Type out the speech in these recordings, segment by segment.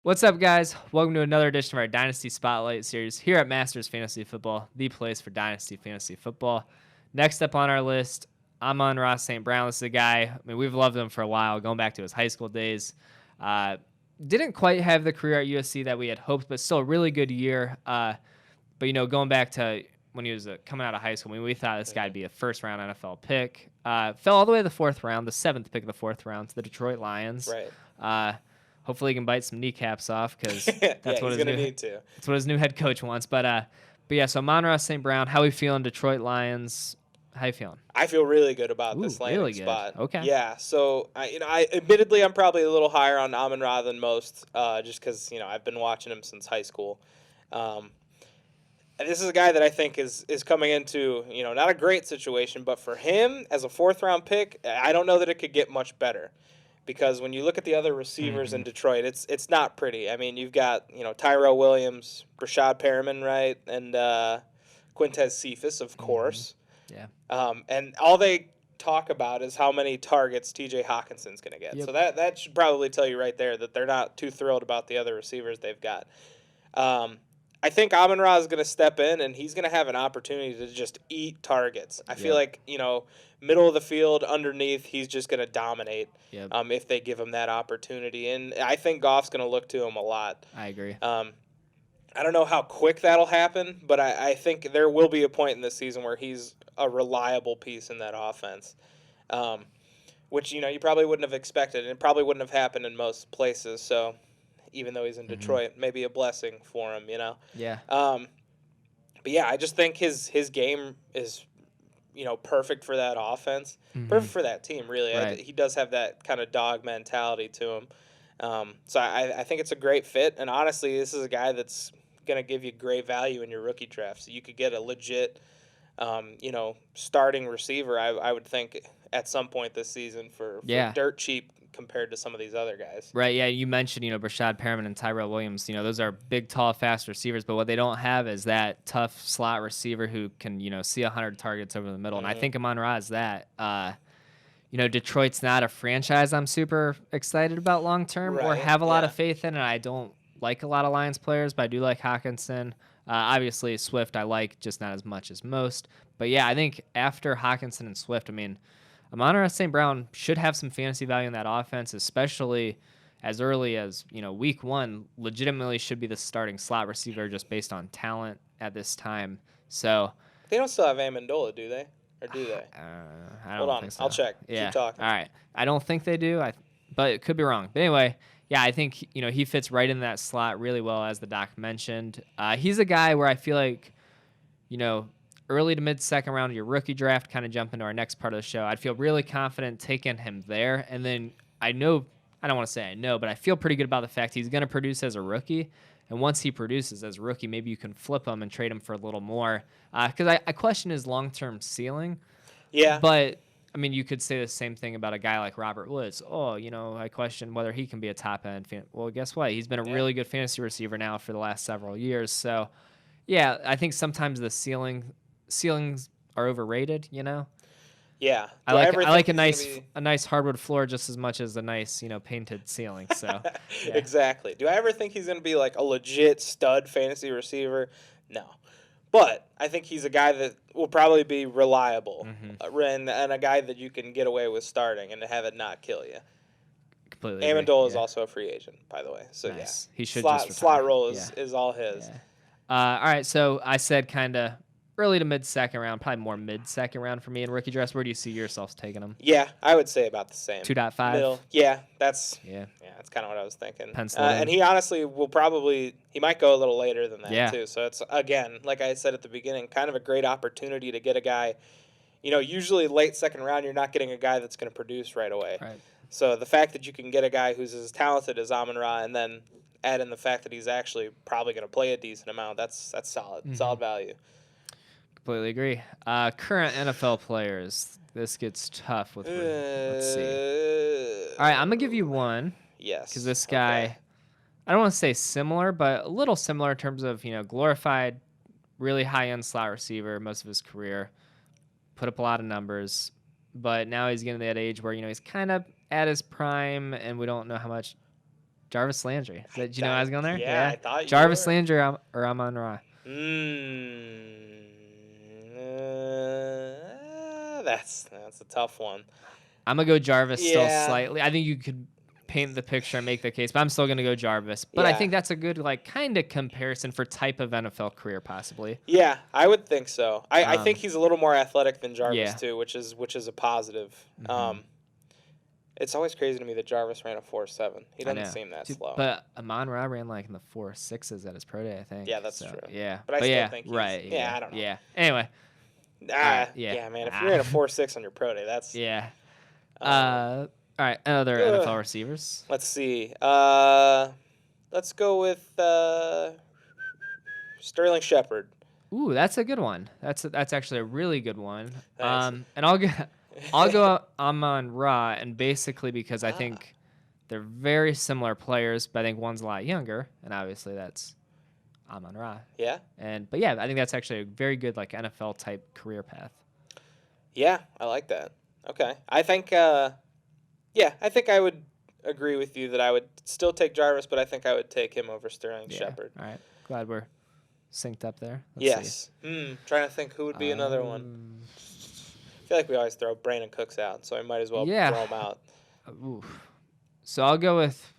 What's up, guys? Welcome to another edition of our Dynasty Spotlight series here at Masters Fantasy Football, the place for Dynasty Fantasy Football. Next up on our list, Amon-Ra St. Brown. This is a guy, we've loved him for a while, going back to his high school days. Didn't quite have the career at USC that we had hoped, but still a really good year. Going back to when he was coming out of high school, we thought this guy would be a first-round NFL pick. Fell all the way to the fourth round, the seventh pick of the fourth round, to the Detroit Lions. Right. Hopefully he can bite some kneecaps off because That's what he's gonna need to. That's what his new head coach wants. But yeah. So Amon-Ra St. Brown, how we feeling? Detroit Lions, how you feeling? I feel really good about Ooh, this landing really good. spot. Okay. Yeah. So I admittedly I'm probably a little higher on Amon-Ra than most, just because I've been watching him since high school. And this is a guy that I think is coming into not a great situation, but for him as a fourth round pick, I don't know that it could get much better. Because when you look at the other receivers in Detroit, it's not pretty. I mean, you've got Tyrell Williams, Rashad Perriman, right, and Quintez Cephas, of course. Yeah. And all they talk about is how many targets T.J. Hawkinson's going to get. Yep. So that should probably tell you right there that they're not too thrilled about the other receivers they've got. I think Amon-Ra is going to step in, and he's going to have an opportunity to just eat targets. I feel like, middle of the field, underneath, he's just going to dominate if they give him that opportunity. And I think Goff's going to look to him a lot. I agree. I don't know how quick that'll happen, but I think there will be a point in this season where he's a reliable piece in that offense, which, you probably wouldn't have expected, and it probably wouldn't have happened in most places. So even though he's in Detroit, maybe a blessing for him, Yeah. But yeah, I just think his game is, perfect for that offense, perfect for that team, really. Right. He does have that kind of dog mentality to him. So I think it's a great fit, and honestly, this is a guy that's going to give you great value in your rookie draft. So you could get a legit, starting receiver, I would think, at some point this season for dirt cheap compared to some of these other guys. Right, yeah, you mentioned, Rashad Perriman and Tyrell Williams. Those are big, tall, fast receivers, but what they don't have is that tough slot receiver who can, see 100 targets over the middle. And I think Amon-Ra is that. Detroit's not a franchise I'm super excited about long term or have a lot of faith in, and I don't like a lot of Lions players, but I do like Hawkinson. Obviously, Swift I like, just not as much as most. But yeah, I think after Hawkinson and Swift, Amon-Ra St. Brown should have some fantasy value in that offense, especially as early as, week one, legitimately should be the starting slot receiver just based on talent at this time. So they don't still have Amendola, do they? Or do they? I don't Hold on, think so. I'll check. Yeah. Keep talking. All right. I don't think they do, but it could be wrong. But anyway, yeah, I think, he fits right in that slot really well, as the doc mentioned. He's a guy where I feel like, early to mid-second round of your rookie draft, kind of jump into our next part of the show, I'd feel really confident taking him there. And then I don't want to say I know, but I feel pretty good about the fact he's going to produce as a rookie. And once he produces as a rookie, maybe you can flip him and trade him for a little more. Because I question his long-term ceiling. Yeah. But, you could say the same thing about a guy like Robert Woods. Oh, I question whether he can be a top-end fan. Well, guess what? He's been a really good fantasy receiver now for the last several years. So, yeah, I think sometimes the ceilings are overrated, Yeah. I like a nice hardwood floor just as much as a nice, painted ceiling. So yeah. Exactly. Do I ever think he's going to be like a legit stud fantasy receiver? No. But I think he's a guy that will probably be reliable and a guy that you can get away with starting and have it not kill you. Completely. Amendola is also a free agent, by the way. So nice. He should slot role is all his. Yeah. All right. So I said kind of early to mid-second round, probably more mid-second round for me in rookie drafts. Where do you see yourselves taking them? Yeah, I would say about the same. 2.5? Middle. Yeah, that's kind of what I was thinking. And he honestly he might go a little later than that too. So it's, again, like I said at the beginning, kind of a great opportunity to get a guy. Usually late second round, you're not getting a guy that's going to produce right away. Right. So the fact that you can get a guy who's as talented as Amon-Ra and then add in the fact that he's actually probably going to play a decent amount, that's solid. Solid value. Completely agree. Current NFL players. This gets tough with. Let's see. All right, I'm gonna give you one. Yes. Because this guy, I don't want to say similar, but a little similar in terms of glorified, really high-end slot receiver most of his career, put up a lot of numbers, but now he's getting to that age where he's kind of at his prime, and we don't know how much Jarvis Landry. Did you know I was going there? Yeah, I thought you Jarvis were. Landry or Amon-Ra. That's a tough one. I'm going to go Jarvis still Yeah. slightly. I think you could paint the picture and make the case, but I'm still going to go Jarvis. But I think that's a good kind of comparison for type of NFL career possibly. Yeah, I would think so. I think he's a little more athletic than Jarvis too, which is a positive. Mm-hmm. It's always crazy to me that Jarvis ran a 4.7. He doesn't seem that slow. But Amon-Ra ran in the 4.6s at his pro day, I think. Yeah, that's true. Yeah. But I still think he's... Right. Yeah, I don't know. Yeah. Anyway. Yeah, man. If you ran a 4.6 on your pro day, that's... Yeah. All right. Other NFL receivers. Let's see. Let's go with Sterling Shepard. Ooh, that's a good one. That's actually a really good one. Thanks. And I'll go Amon-Ra, and basically because I think they're very similar players, but I think one's a lot younger, and obviously that's Amon-Ra. Yeah. But yeah, I think that's actually a very good NFL type career path. Yeah, I like that. Okay, I think I think I would agree with you that I would still take Jarvis, but I think I would take him over Sterling Shepard. All right, glad we're synced up there. Let's see. Trying to think who would be another one. I feel like we always throw Brandon Cooks out, so I might as well throw him out. So I'll go with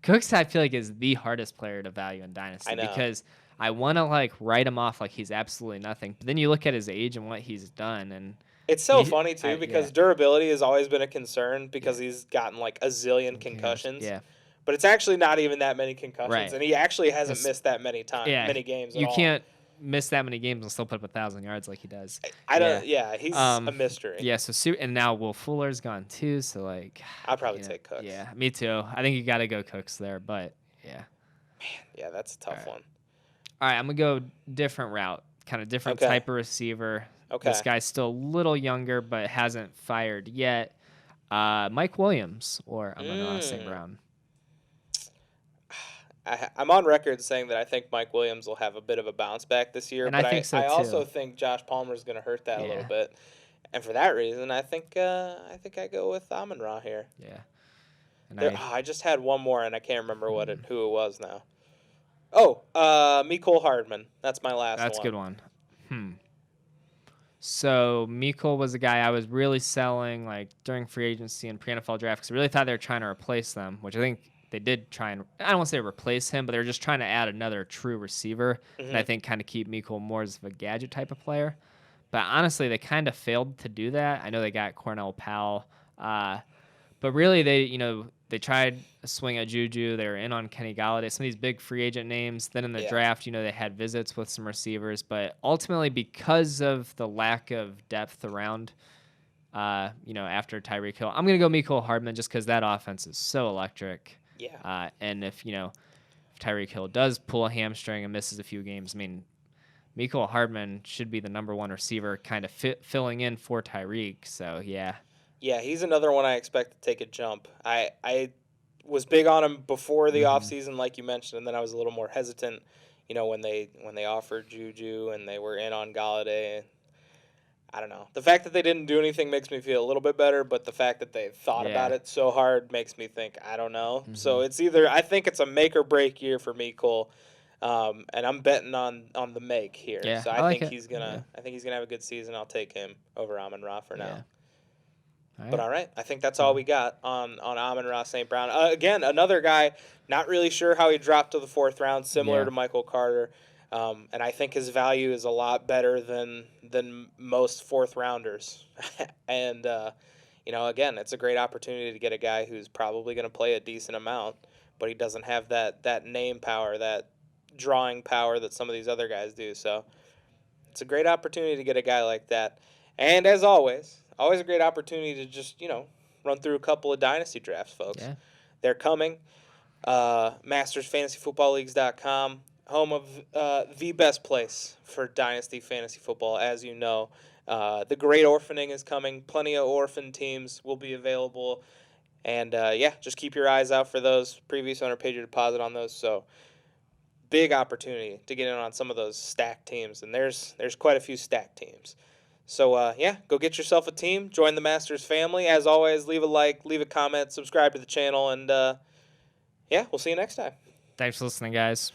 Cooks. I feel like is the hardest player to value in Dynasty because I want to write him off like he's absolutely nothing, but then you look at his age and what he's done, and it's so funny too because durability has always been a concern because he's gotten a zillion concussions. Yeah. But it's actually not even that many concussions, and he actually hasn't missed that many games. You can't miss that many games and still put up 1,000 yards like he does. I don't. Yeah, he's a mystery. Yeah. So and now Will Fuller's gone too. So I'll probably take Cooks. Yeah, me too. I think you got to go Cooks there, but yeah. Man, yeah, that's a tough one. All right, I'm gonna go different route, kind of different type of receiver. Okay. This guy's still a little younger, but hasn't fired yet. Mike Williams or Amon-Ra St. Brown. I'm on record saying that I think Mike Williams will have a bit of a bounce back this year, but I also think Josh Palmer's going to hurt that a little bit. And for that reason, I think I go with Amon-Ra here. Yeah. And I just had one more, and I can't remember who it was now. Oh, Mecole Hardman. That's my last one. That's a good one. So Mecole was a guy I was really selling during free agency and pre-NFL draft because I really thought they were trying to replace them, which I think they did try and I don't want to say replace him, but they were just trying to add another true receiver, and I think kind of keep Mecole more as of a gadget type of player. But honestly, they kind of failed to do that. I know they got Cornell Powell, but really they tried a swing at Juju. They were in on Kenny Golladay, some of these big free agent names. Then in the draft, they had visits with some receivers, but ultimately because of the lack of depth around, after Tyreek Hill, I'm gonna go Mecole Hardman just because that offense is so electric. Yeah. And if Tyreek Hill does pull a hamstring and misses a few games, Mecole Hardman should be the number one receiver kind of filling in for Tyreek. So, yeah. Yeah, he's another one I expect to take a jump. I was big on him before the offseason, like you mentioned, and then I was a little more hesitant, when they offered Juju and they were in on Golladay. I don't know. The fact that they didn't do anything makes me feel a little bit better, but the fact that they thought about it so hard makes me think, I don't know. So it's I think it's a make or break year for Mecole, and I'm betting on the make here. Yeah, so I think he's gonna have a good season. I'll take him over Amon-Ra for now. All right. But all right, I think that's all we got on Amon-Ra St. Brown. Again, another guy, not really sure how he dropped to the 4th round, similar to Michael Carter. And I think his value is a lot better than most 4th rounders. And, again, it's a great opportunity to get a guy who's probably going to play a decent amount, but he doesn't have that name power, that drawing power that some of these other guys do. So it's a great opportunity to get a guy like that. And as always a great opportunity to just, run through a couple of dynasty drafts, folks. Yeah. They're coming. MastersFantasyFootballLeagues.com. Home of the best place for Dynasty Fantasy Football, as you know. The Great Orphaning is coming. Plenty of orphan teams will be available. And, just keep your eyes out for those. Previous owner paid your deposit on those. So, big opportunity to get in on some of those stacked teams. And there's quite a few stacked teams. So, go get yourself a team. Join the Masters family. As always, leave a like, leave a comment, subscribe to the channel, and Yeah, we'll see you next time. Thanks for listening, guys.